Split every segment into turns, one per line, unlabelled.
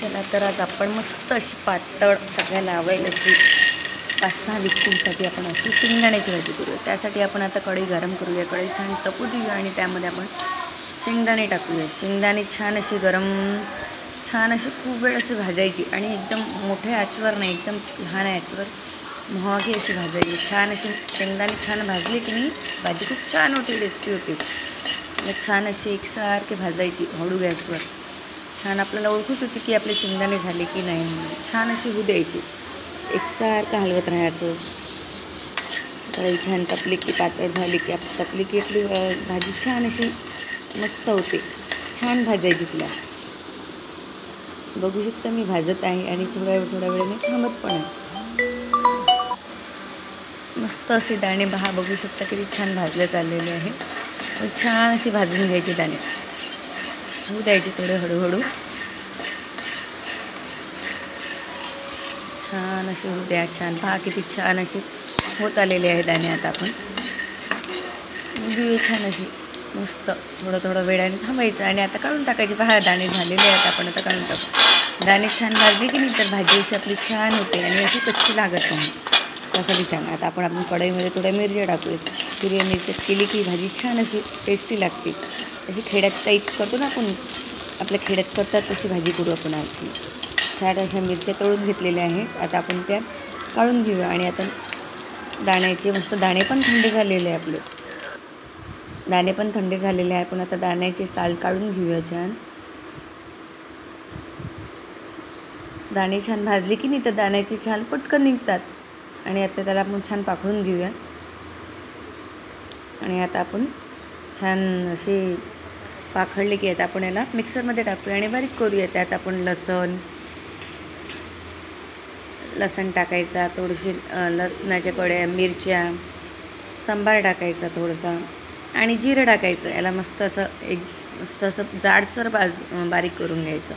चला तर आज आपण मस्त अशी पातळ सगळ्याला आवडेल अशी 5-6 व्यक्तींसाठी आपण अशी शेंगदाण्याची भाजी करूया। त्यासाठी आपण आता कढई गरम करूया, कढई छान तपू देऊया आणि त्यामध्ये आपण शेंगदाणे टाकूया। शेंगदाणे छान अशी गरम छान अशी खूप वेळ अशी भाजायची आणि एकदम मोठ्या आचेवर नाही, एकदम लहान आचेवर महागी अशी भाजायची। छान अशी शेंगदाणे छान भाजली की नाही भाजी खूप छान होते, टेस्टी होते। छान अशी एकसारखे भाजायची हळू गॅसवर। छान आपल्याला ओळखूच होते की आपले शेंगदाणे झाले की नाही, छान अशी होऊ द्यायची, एकसारखं हलवत राहायचं। कढई छान तपली की पातळ झाली की तपली की आपली भाजी छान अशी मस्त होते। छान भाजायची तिला, बघू शकता मी भाजत आहे आणि थोड्या वेळाने थांबत पण आहे। मस्त असे दाणे बघू शकता किती छान भाजले चाललेले आहे। छान अशी भाजून घ्यायची, दाणे होऊ द्यायचे थोडे हळूहळू, छान असे होऊ द्या। छान पहा किती छान असे होत आलेले आहे दाणे। आता आपण देऊया छान अशी मस्त, थोडं वेळाने थांबायचं आणि आता काढून टाकायचे। पहा दाणे झालेले आहेत, आपण आता काढून टाकू। दाणे छान भाजले की नाही तर भाजी अशी आपली छान होते आणि अशी कच्ची लागत नाही, त्यासाठी छान। आता आपण कढईमध्ये थोड्या मिरच्या टाकूया। हिरव्या मिरच्या केली की भाजी छान अशी टेस्टी लागते। अशी खेड्यात टाईप करतो ना आपण, आपल्या खेड्यात करतात तशी भाजी करू आपण आज। छान अशा मिरच्या तळून घेतलेल्या आहेत, आता आपण त्या काढून घेऊया। आणि आता दाण्याचे मस्त दाणे पण थंड झालेले आहे, आपले दाणे पण थंड झालेले आहे। आपण आता दाण्याचे साल काढून घेऊया छान। दाणे छान भाजले की नाही तर दाण्याचे छान पटकन निघतात आणि आता त्याला आपण छान पाखडून घेऊया। आणि आता आपण छान असे पाखडले की आता आपण याला मिक्सरमध्ये टाकूया आणि बारीक करूया। त्यात आपण लसण टाकायचा, थोडेसे लसणाच्या कड्या, मिरच्या, सांबार टाकायचा थोडासा आणि जिरं टाकायचं। याला मस्त असं जाडसर बारीक करून घ्यायचं।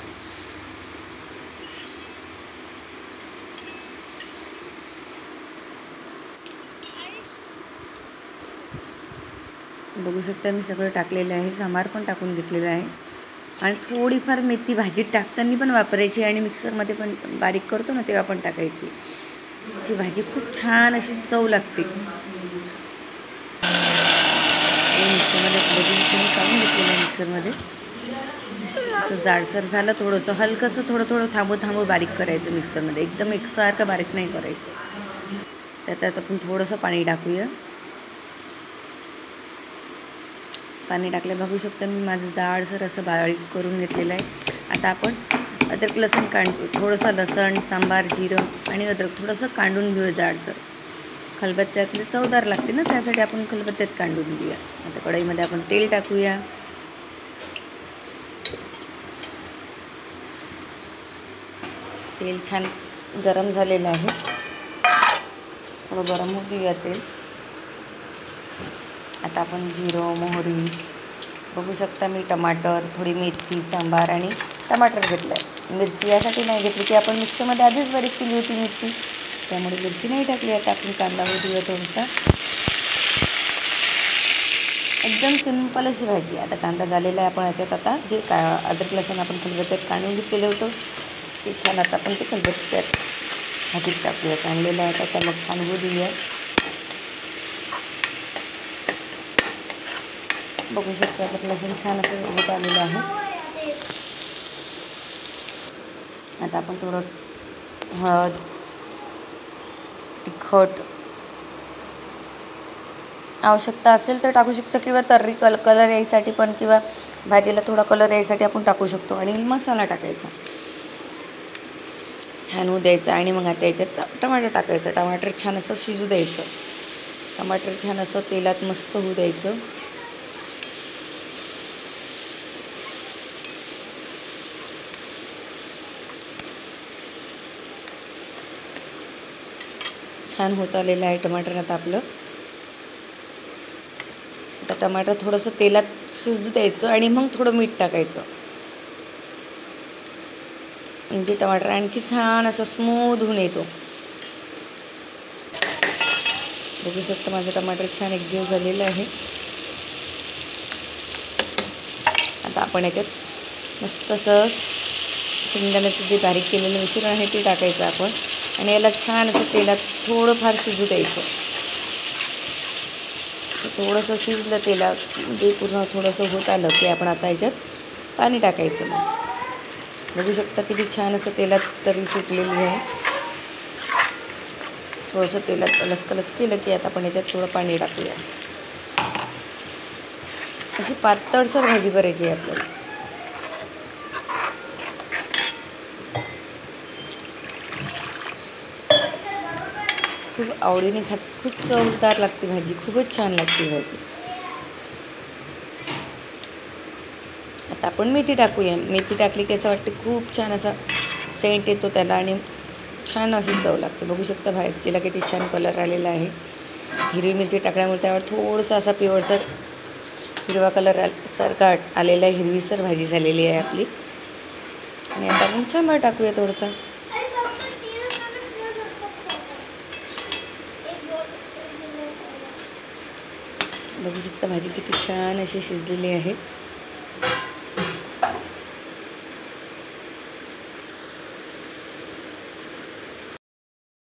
बघू शकता मी सगळं टाकलेलं आहे, सांबार पण टाकून घेतलेलं आहे आणि थोडीफार मेथी भाजीत टाकताना पण वापरायची आणि मिक्सरमध्ये पण बारीक करतो ना तेव्हा पण टाकायची। ही भाजी खूप छान अशी चव लागते। मिक्सरमध्ये बघून काढून घेतलेलं आहे मिक्सरमध्ये। असं जाडसर झालं, थोडंसं हलकंसं थोडं थांबू बारीक करायचं मिक्सरमध्ये, एकदम एकसारखं बारीक नाही करायचं। त्यात आपण थोडंसं पाणी टाकूया। पाणी टाकलं बघू शकता मी माझं जाडसर असं बारीक करून घेतलेलं आहे। आता आपण अद्रक लसूण थोडंसं लसण, सांबार, जिरं आणि अद्रक थोडंसं कांडून घेऊया जाडसर। खलबत्त्यातले चवदार लागते ना, त्यासाठी आपण खलबत्त्यात कांडून घेऊया। आता कढईमध्ये आपण तेल टाकूया। तेल छान गरम झालेलं आहे, थोडं गरम होऊ देऊया तेल। आता आपण जिरं, मोहरी, बघू शकता मी टमाटर, थोडी मेथी, सांबार आणि टमाटर घेतलं आहे। मिरची यासाठी नाही घेतली की आपण मिक्सरमध्ये आधीच बारीक केली होती मिरची, त्यामुळे मिरची नाही टाकली। आता आपण कांदा होऊ देऊया थोडासा, एकदम सिंपल अशी भाजी। आता कांदा झालेला आहे, आपण याच्यात आता जे अद्रक लसूण आपण खलबत्त्यात काढून घेतलेलं होतं ते छान आता आपण ते खलबत्त्यात भाजीत टाकूया। काढलेलं आहे आता त्याला छान होऊ देऊया। बघू शकता आपलं लसूण छान असं होत आलेलं आहे। आता आपण थोडं हळद, तिखट आवश्यकता असेल तर टाकू शकतो किंवा तर्री कलर यायसाठी पण, किंवा भाजीला थोडा कलर यायसाठी आपण टाकू शकतो। आणि मसाला टाकायचा, छान होऊ द्यायचं। आणि मग आता याच्यात टमाटर टाकायचं, टमाटर छान असं शिजू द्यायचं। टमाटर छान असं तेलात मस्त होऊ द्यायचं। छान होत आलेलं आहे टमाटर आता आपलं। आता टमाटर थोडंसं तेलात शिजू द्यायचं आणि मग थोडं मीठ टाकायचं, म्हणजे टमाटर आणखी छान असं स्मूथ होऊन येतो। बघू शकता माझं टमाटर छान एकजीव झालेलं आहे। आता आपण याच्यात मस्त असं शेंगदाण्याचं जे बारीक केलेलं मिश्रण आहे ते टाकायचं आपण आणि याला छान असं तेलात थोडंफार शिजू द्यायचं. असं थोडंसं शिजलं तेलात म्हणजे पूर्ण थोडंसं होत आलं की आपण आता याच्यात पाणी टाकायचं. मग बघू शकता किती छान असं तेलात तरी सुटलेली आहे. थोडंसं तेलात कलस केलं की आता आपण याच्यात थोडं पाणी टाकूया. अशी पातळसर भाजी करायची आहे आपल्याला. खूप आवडीने खातात, खूप चवदार लागते भाजी, खूपच छान लागते भाजी. आता आपण मेथी टाकूया. मेथी टाकली की असं वाटते खूप छान असा सेंट येतो त्याला आणि छान अशी चव लागते. बघू शकता भाजीला किती छान कलर आलेला आहे. हिरवी मिरची टाकल्यामुळे त्यावर थोडंसं असा पिवळसर हिरवा कलर सारखा आलेला आहे. हिरवीसर भाजी झालेली आहे आपली. आणि आता आपण सांबार टाकूया थोडंसं. बघू शकता भाजी किती छान अशी शिजलेली आहे.